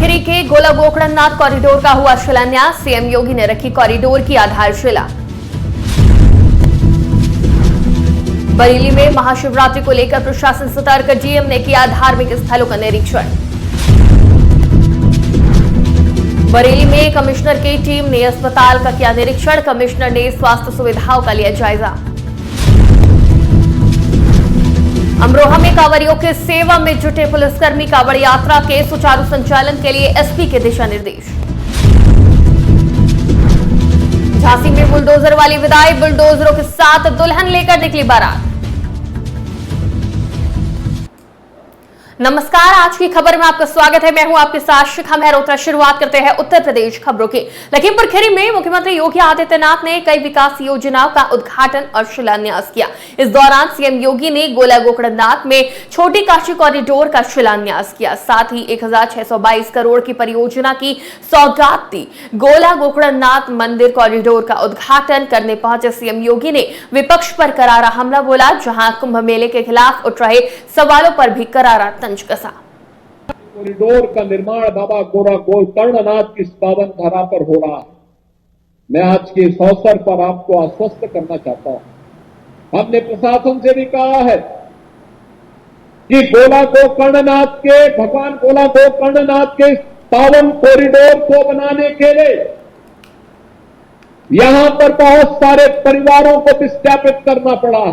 खिरी के गोला गोकरणनाथ कॉरिडोर का हुआ शिलान्यास, सीएम योगी ने रखी कॉरिडोर की आधारशिला। बरेली में महाशिवरात्रि को लेकर प्रशासन सतर्क, डीएम ने किया धार्मिक स्थलों का निरीक्षण। बरेली में कमिश्नर की टीम ने अस्पताल का किया निरीक्षण, कमिश्नर ने स्वास्थ्य सुविधाओं का लिया जायजा। अमरोहा में कांवरियों की सेवा में जुटे पुलिसकर्मी, कांवड़ यात्रा के सुचारू संचालन के लिए एसपी के दिशा निर्देश। झांसी में बुलडोजर वाली विदाई, बुलडोजरों के साथ दुल्हन लेकर निकली बारात। नमस्कार, आज की खबर में आपका स्वागत है। मैं हूं आपके साथ शिखा मेहरोत्रा। शुरुआत करते हैं उत्तर प्रदेश खबरों की। लखीमपुर खीरी में मुख्यमंत्री योगी आदित्यनाथ ने कई विकास योजनाओं का उद्घाटन और शिलान्यास किया। इस दौरान सीएम योगी ने गोला गोकरणनाथ में छोटी काशी कॉरिडोर का शिलान्यास किया, साथ ही 1622 करोड़ की परियोजना की सौगात दी। गोला गोकरणनाथ मंदिर कॉरिडोर का उद्घाटन करने पहुंचे सीएम योगी ने विपक्ष पर करारा हमला बोला, जहां कुंभ मेले के खिलाफ उठ रहे सवालों पर भी करारा कसा। कॉरिडोर का निर्माण बाबा गोरा गोकर्णनाथ की इस पावन धरा पर हो रहा है। मैं आज के इस अवसर पर आपको आश्वस्त करना चाहता हूं। हमने प्रशासन से भी कहा है कि गोला गोकर्णनाथ के भगवान गोला गोकर्णनाथ के पावन कॉरिडोर को बनाने के लिए यहां पर बहुत सारे परिवारों को विस्थापित करना पड़ा,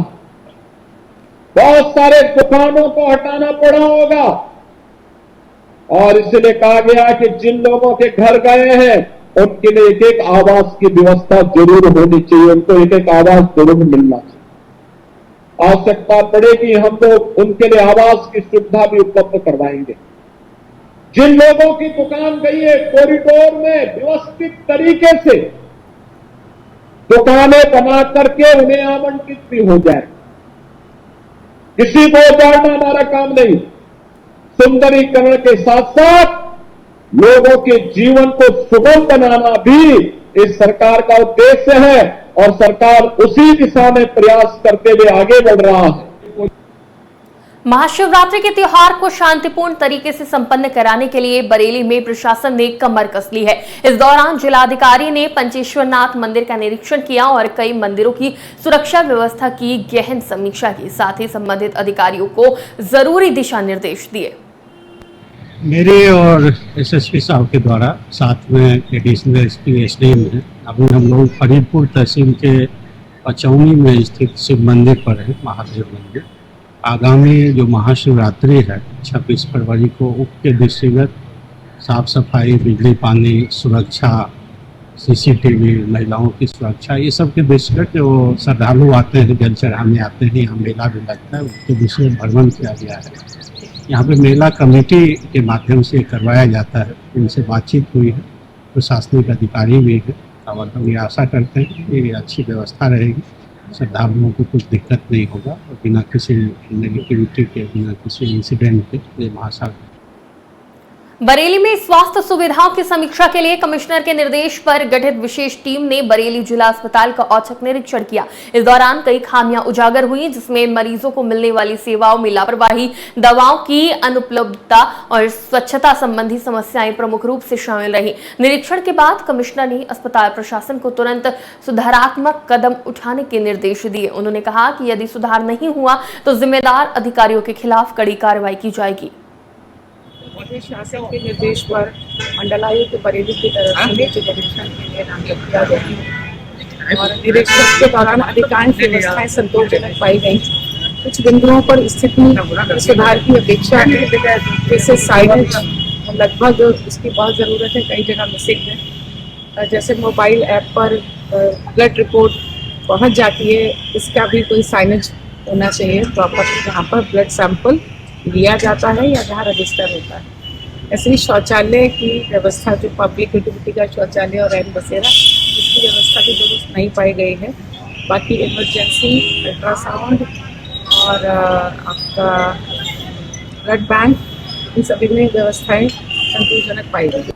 बहुत सारे दुकानों को हटाना पड़ा होगा, और इसलिए कहा गया कि जिन लोगों के घर गए हैं उनके लिए एक एक आवास की व्यवस्था जरूर होनी चाहिए, उनको एक एक आवास जरूर मिलना चाहिए। आवश्यकता पड़ेगी हम लोग उनके लिए आवास की सुविधा भी उपलब्ध करवाएंगे। जिन लोगों की दुकान गई है, कॉरिडोर में व्यवस्थित तरीके से दुकानें बना करके उन्हें आवंटित भी हो जाए। किसी को उजाड़ना हमारा काम नहीं। सुंदरीकरण के साथ साथ लोगों के जीवन को सुगम बनाना भी इस सरकार का उद्देश्य है, और सरकार उसी दिशा में प्रयास करते हुए आगे बढ़ रहा है। महाशिवरात्रि के त्योहार को शांतिपूर्ण तरीके से संपन्न कराने के लिए बरेली में प्रशासन ने कमर कस ली है। इस दौरान जिलाधिकारी ने पंचेश्वरनाथ मंदिर का निरीक्षण किया और कई मंदिरों की सुरक्षा व्यवस्था की गहन समीक्षा की, साथ ही संबंधित अधिकारियों को जरूरी दिशा निर्देश दिए। मेरे और एसएसपी साहब के द्वारा, साथ में एडिशनल एसपी एसडीएम है, अभी हम लोग फरीदपुर तहसील के पचौनी में स्थित शिव मंदिर पर है, महादेव मंदिर। आगामी जो महाशिवरात्रि है 26 फरवरी को, उसके दृष्टिगत साफ सफाई, बिजली पानी, सुरक्षा, सीसीटीवी, महिलाओं की सुरक्षा, ये सब के दृष्टिगत जो श्रद्धालु आते हैं, जल चढ़ाने आते हैं, यहाँ मेला भी लगता है, उसके विषय भ्रमण किया गया है। यहाँ पे मेला कमेटी के माध्यम से करवाया जाता है, इनसे बातचीत हुई है, प्रशासनिक अधिकारी भी है, और हम ये आशा करते हैं कि अच्छी व्यवस्था रहेगी, श्रद्धालुओं को कुछ दिक्कत नहीं होगा, और बिना किसी नेगेटिविटी के, बिना किसी इंसिडेंट के ये महासागर। बरेली में स्वास्थ्य सुविधाओं की समीक्षा के लिए कमिश्नर के निर्देश पर गठित विशेष टीम ने बरेली जिला अस्पताल का औचक निरीक्षण किया। इस दौरान कई खामियां उजागर हुई, जिसमें मरीजों को मिलने वाली सेवाओं में लापरवाही, दवाओं की अनुपलब्धता और स्वच्छता संबंधी समस्याएं प्रमुख रूप से शामिल रही। निरीक्षण के बाद कमिश्नर ने अस्पताल प्रशासन को तुरंत सुधारात्मक कदम उठाने के निर्देश दिए। उन्होंने कहा कि यदि सुधार नहीं हुआ तो जिम्मेदार अधिकारियों के खिलाफ कड़ी कार्रवाई की जाएगी। शासन के निर्देश पर मंडलायुक्त बरेली की तरफ से निरीक्षण के लिए नामजद किया गया, और निरीक्षण के दौरान अधिकांश व्यवस्थाएं संतोषजनक पाई गई। कुछ बिंदुओं पर स्थिति सुधार की अपेक्षा है, जैसे साइनेज लगभग उसकी बहुत जरूरत है, कई जगह मिसिंग है। जैसे मोबाइल ऐप पर ब्लड रिपोर्ट पहुंच जाती है, इसका भी कोई साइनेज होना चाहिए प्रॉपर, जहाँ पर ब्लड सैंपल लिया जाता है या जहाँ रजिस्टर होता है। ऐसे ही शौचालय की व्यवस्था, जो पब्लिक यूटिलिटी का शौचालय और रैन बसेरा, इसकी व्यवस्था भी दुरुस्त नहीं पाई गई है। बाकी इमरजेंसी, अल्ट्रासाउंड और आपका ब्लड बैंक, इन सभी में व्यवस्थाएं संतोषजनक पाई गई।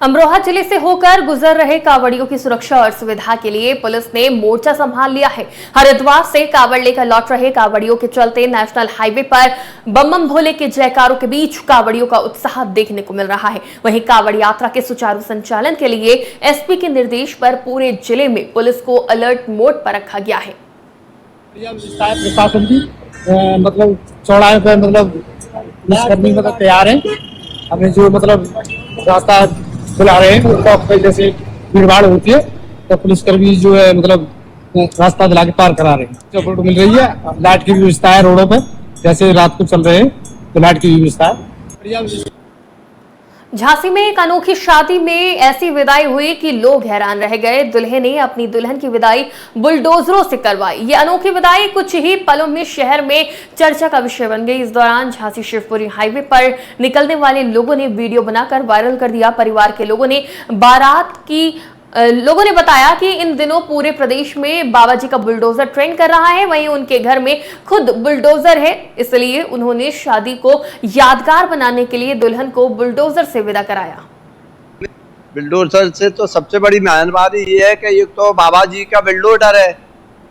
अमरोहा जिले से होकर गुजर रहे कांवड़ियों की सुरक्षा और सुविधा के लिए पुलिस ने मोर्चा संभाल लिया है। हरिद्वार से कांवड़ लेकर लौट रहे कांवड़ियों के चलते नेशनल हाईवे पर बम बम भोले के जयकारों के बीच कांवड़ियों का उत्साह देखने को मिल रहा है। वहीं कांवड़ यात्रा के सुचारू संचालन के लिए एसपी के निर्देश पर पूरे जिले में पुलिस को अलर्ट मोड पर रखा गया है। प्रशासन की मतलब चौड़ाई पे मतलब तैयार है। हमें जो मतलब रास्ता खुला रहे हैं उसको जैसे भीड़ भाड़ होती है तो पुलिसकर्मी जो है मतलब रास्ता दिला के पार करा रहे हैं। सपोर्ट मिल रही है, लाइट की व्यवस्था है रोडों पर, जैसे रात को चल रहे हैं तो लाइट की व्यवस्था है। झांसी में एक अनोखी शादी में ऐसी विदाई हुई कि लोग हैरान रह गए। दूल्हे ने अपनी दुल्हन की विदाई बुलडोजरों से करवाई। ये अनोखी विदाई कुछ ही पलों में शहर में चर्चा का विषय बन गई। इस दौरान झांसी शिवपुरी हाईवे पर निकलने वाले लोगों ने वीडियो बनाकर वायरल कर दिया। परिवार के लोगों ने बताया कि इन दिनों पूरे प्रदेश में बाबा जी का बुलडोजर ट्रेंड कर रहा है। वहीं उनके घर में खुद बुलडोजर है, इसलिए उन्होंने शादी को यादगार बनाने के लिए दुल्हन को बुलडोजर से विदा कराया। बुलडोजर से तो सबसे बड़ी मेहरबानी ये है कि एक तो बाबा जी का बुलडोजर है,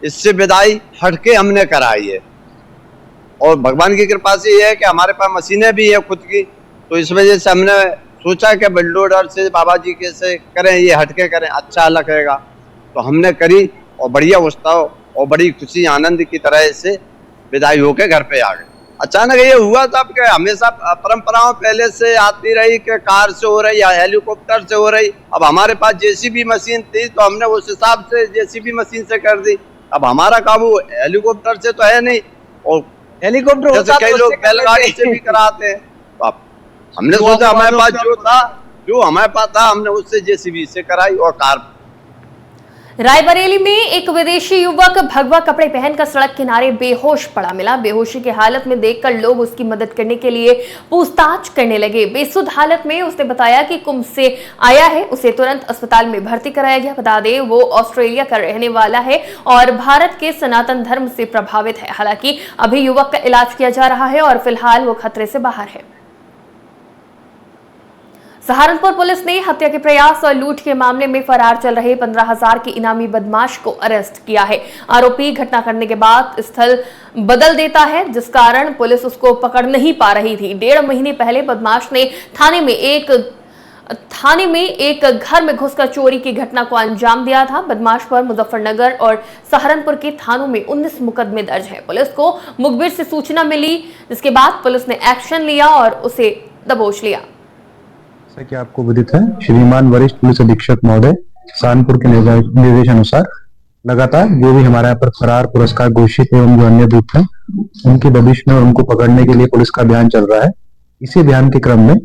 इससे विदाई हटके हमने कराई है। और भगवान की कृपा से ये है कि हमारे पास मशीनें भी है खुद की, तो इस वजह से हमने सोचा कि बुलडोजर से बाबा जी के से करें, ये हटके करें, अच्छा लगेगा। तो हमने करी और बढ़िया उत्साह और बड़ी खुशी आनंद की तरह से विदाई होके घर पे आ गए। अचानक ये हुआ था कि हमेशा परंपराओं पहले से आती रही कि कार से हो रही या हेलीकॉप्टर से हो रही। अब हमारे पास जेसीबी मशीन थी तो हमने उस हिसाब से जेसीबी मशीन से कर दी। अब हमारा काबू हेलीकॉप्टर से तो है नहीं, और हेलीकॉप्टर जैसे कई लोग बैलगाड़ी से भी कराते हैं। तो अब हमने सोचा हमारे पास जो हमारे पास था हमने उससे जेसीबी से कराई और कार। रायबरेली में एक विदेशी युवक भगवा कपड़े पहनकर सड़क किनारे बेहोश पड़ा मिला। बेहोशी की हालत में देखकर लोग उसकी मदद करने के लिए पूछताछ करने लगे। बेसुध हालत में उसने बताया कि कुंभ से आया है। उसे तुरंत अस्पताल में भर्ती कराया गया। बता दें वो ऑस्ट्रेलिया का रहने वाला है और भारत के सनातन धर्म से प्रभावित है। हालांकि अभी युवक का इलाज किया जा रहा है और फिलहाल वो खतरे से बाहर है। सहारनपुर पुलिस ने हत्या के प्रयास और लूट के मामले में फरार चल रहे 15,000 के इनामी बदमाश को अरेस्ट किया है। आरोपी घटना करने के बाद स्थल बदल देता है, जिस कारण पुलिस उसको पकड़ नहीं पा रही थी। 1.5 महीने पहले बदमाश ने थाने में एक घर में घुसकर चोरी की घटना को अंजाम दिया था। बदमाश पर मुजफ्फरनगर और सहारनपुर के थानों में 19 मुकदमे दर्ज है। पुलिस को मुखबिर से सूचना मिली, जिसके बाद पुलिस ने एक्शन लिया और उसे दबोच लिया। जैसा कि आपको विदित है, श्रीमान वरिष्ठ पुलिस अधीक्षक महोदय सहारनपुर के निर्देशानुसार लगातार जो भी हमारे यहाँ पर फरार पुरस्कार घोषित एवं जो अन्य दूत हैं उनके भविष्य में उनको पकड़ने के लिए पुलिस का अभियान चल रहा है। इसी अभियान के क्रम में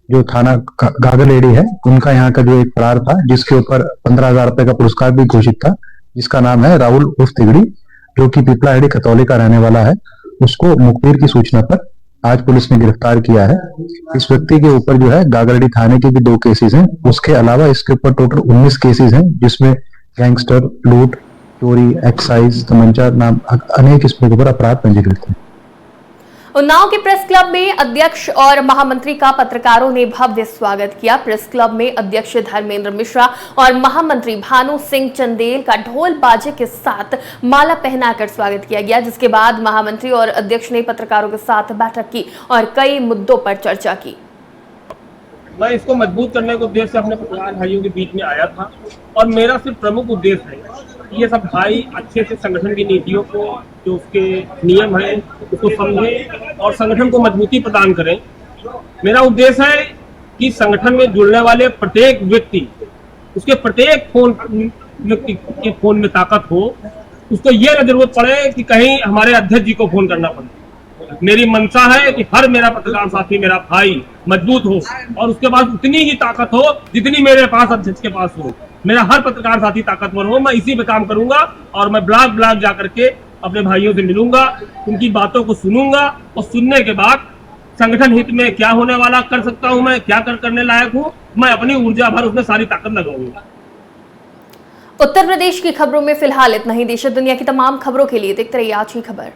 जो थाना गागलेडी है उनका यहाँ का जो एक फरार था जिसके ऊपर 15,000 रुपए का पुरस्कार भी घोषित था, जिसका नाम है राहुल उर्फ तिगड़ी, जो कि पिपलाहेड़ी खतौली का रहने वाला है। उसको मुखबिर की सूचना पर आज पुलिस ने गिरफ्तार किया है। इस व्यक्ति के ऊपर जो है गागलडी थाने के भी 2 केसेस हैं। उसके अलावा इसके ऊपर टोटल 19 केसेस हैं, जिसमें गैंगस्टर, लूट, चोरी, एक्साइज, तमंचा नाम अनेक इसके ऊपर अपराध पंजीकृत हैं। उन्नाव के प्रेस क्लब में अध्यक्ष और महामंत्री का पत्रकारों ने भव्य स्वागत किया। प्रेस क्लब में अध्यक्ष धर्मेंद्र मिश्रा और महामंत्री भानु सिंह चंदेल का ढोल बाजे के साथ माला पहनाकर स्वागत किया गया, जिसके बाद महामंत्री और अध्यक्ष ने पत्रकारों के साथ बैठक की और कई मुद्दों पर चर्चा की। मैं इसको मजबूत करने के उद्देश्य से अपने पत्रकार भाइयों के बीच में आया था और मेरा सिर्फ प्रमुख उद्देश्य है ये सब भाई अच्छे से संगठन की नीतियों को, जो उसके नियम है उसको समझें और संगठन को मजबूती प्रदान करें। मेरा उद्देश्य है कि संगठन में जुड़ने वाले प्रत्येक व्यक्ति, उसके प्रत्येक व्यक्ति के फोन में ताकत हो, उसको ये न जरूरत पड़े कि कहीं हमारे अध्यक्ष जी को फोन करना पड़े। मेरी मंशा है कि हर मेरा पत्रकार साथी, मेरा भाई मजबूत हो और उसके पास उतनी ही ताकत हो जितनी मेरे पास अध्यक्ष के पास हो। मेरा हर पत्रकार साथी ताकतवर हो। मैं इसी पे काम करूंगा और मैं ब्लॉक जाकर के अपने भाइयों से मिलूंगा, उनकी बातों को सुनूंगा और सुनने के बाद संगठन हित में क्या होने वाला कर सकता हूं, मैं क्या करने लायक हूं, मैं अपनी ऊर्जा भर उसमें सारी ताकत लगाऊंगा। उत्तर प्रदेश की खबरों में फिलहाल इतना ही। देश और दुनिया की तमाम खबरों के लिए देखते रहिए आज की खबर।